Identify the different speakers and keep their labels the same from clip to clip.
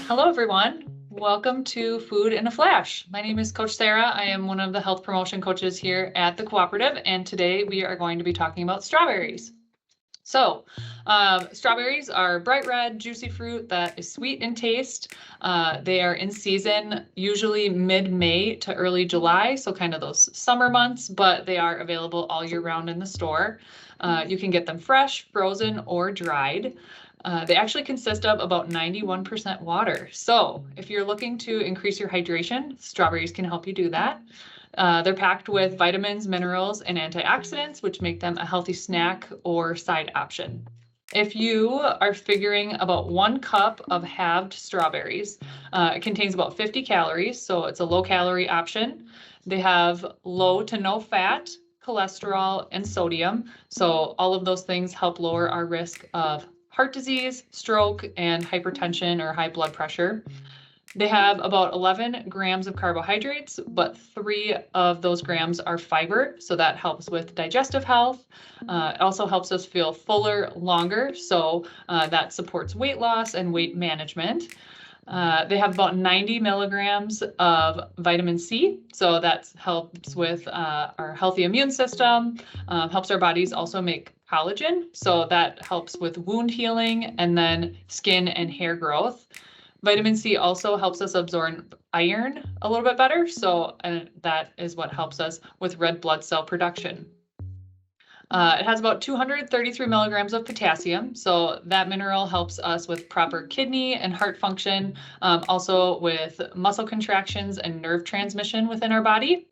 Speaker 1: Hello, everyone. Welcome to Food in a Flash. My name is Coach Sarah. I am one of the health promotion coaches here at the Cooperative, and today we are going to be talking about strawberries. So, strawberries are bright red, juicy fruit that is sweet in taste. They are in season, usually mid-May to early July, so kind of those summer months, but they are available all year round in the store. You can get them fresh, frozen, or dried. They actually consist of about 91% water. So if you're looking to increase your hydration, strawberries can help you do that. They're packed with vitamins, minerals, and antioxidants, which make them a healthy snack or side option. If you are figuring about 1 cup of halved strawberries, it contains about 50 calories, so it's a low-calorie option. They have low to no fat, cholesterol, and sodium. So all of those things help lower our risk of heart disease, stroke, and hypertension or high blood pressure. They have about 11 grams of carbohydrates, but 3 of those grams are fiber, so that helps with digestive health. It also helps us feel fuller longer, so that supports weight loss and weight management. They have about 90 milligrams of vitamin C, so that helps with our healthy immune system, helps our bodies also make collagen, so that helps with wound healing and then skin and hair growth. Vitamin C also helps us absorb iron a little bit better, so that is what helps us with red blood cell production. It has about 233 milligrams of potassium, so that mineral helps us with proper kidney and heart function, also with muscle contractions and nerve transmission within our body.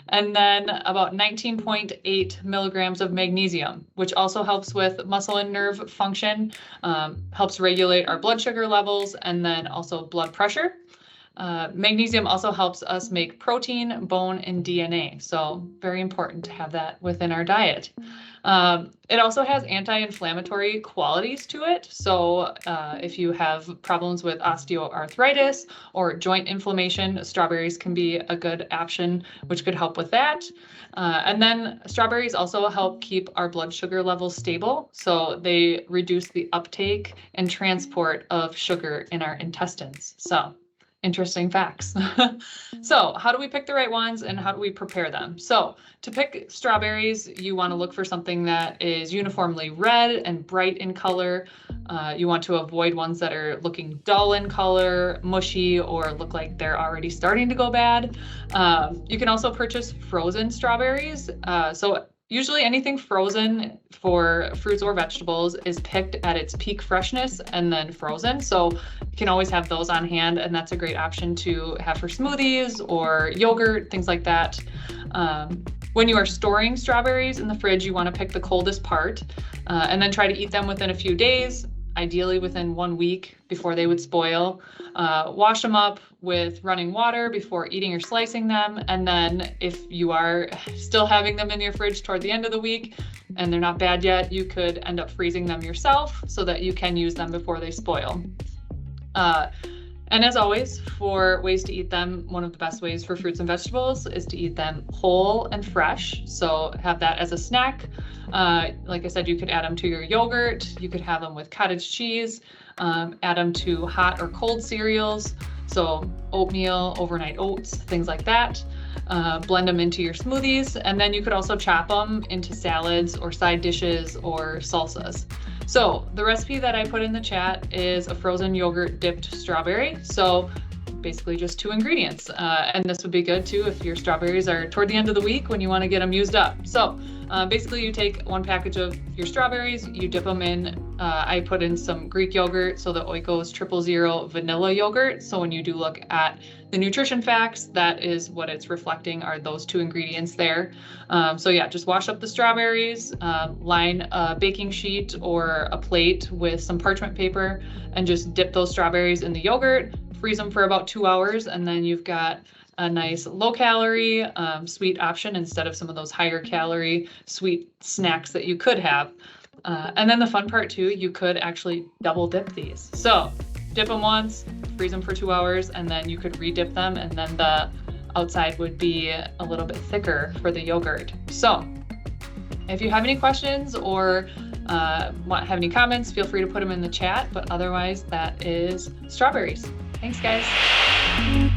Speaker 1: And then about 19.8 milligrams of magnesium, which also helps with muscle and nerve function, helps regulate our blood sugar levels, and then also blood pressure. Magnesium also helps us make protein, bone, and DNA. So very important to have that within our diet. It also has anti-inflammatory qualities to it. So if you have problems with osteoarthritis or joint inflammation, strawberries can be a good option, which could help with that. And then strawberries also help keep our blood sugar levels stable. So they reduce the uptake and transport of sugar in our intestines. So interesting facts. So how do we pick the right ones and how do we prepare them? So to pick strawberries, you want to look for something that is uniformly red and bright in color. You want to avoid ones that are looking dull in color, mushy, or look like they're already starting to go bad. You can also purchase frozen strawberries. So usually anything frozen for fruits or vegetables is picked at its peak freshness and then frozen. So you can always have those on hand, and that's a great option to have for smoothies or yogurt, things like that. When you are storing strawberries in the fridge, you want to pick the coldest part and then try to eat them within a few days, ideally within 1 week before they would spoil. Wash them up with running water before eating or slicing them. And then if you are still having them in your fridge toward the end of the week and they're not bad yet, you could end up freezing them yourself so that you can use them before they spoil. And as always, for ways to eat them, one of the best ways for fruits and vegetables is to eat them whole and fresh. So have that as a snack. Like I said, you could add them to your yogurt. You could have them with cottage cheese, add them to hot or cold cereals. So oatmeal, overnight oats, things like that. Blend them into your smoothies. And then you could also chop them into salads or side dishes or salsas. So the recipe that I put in the chat is a frozen yogurt dipped strawberry. So basically just 2 ingredients. And this would be good too if your strawberries are toward the end of the week when you want to get them used up. So basically you take 1 package of your strawberries, you dip them in, I put in some Greek yogurt, so the Oikos 000 vanilla yogurt. So when you do look at the nutrition facts, that is what it's reflecting, are those 2 ingredients there. So yeah, just wash up the strawberries, line a baking sheet or a plate with some parchment paper, and just dip those strawberries in the yogurt, freeze them for about 2 hours, and then you've got a nice low calorie, sweet option instead of some of those higher calorie sweet snacks that you could have. And then the fun part too, you could actually double dip these. So dip them once, freeze them for 2 hours, and then you could re-dip them, and then the outside would be a little bit thicker for the yogurt. So if you have any questions or have any comments, feel free to put them in the chat, but otherwise that is strawberries. Thanks, guys.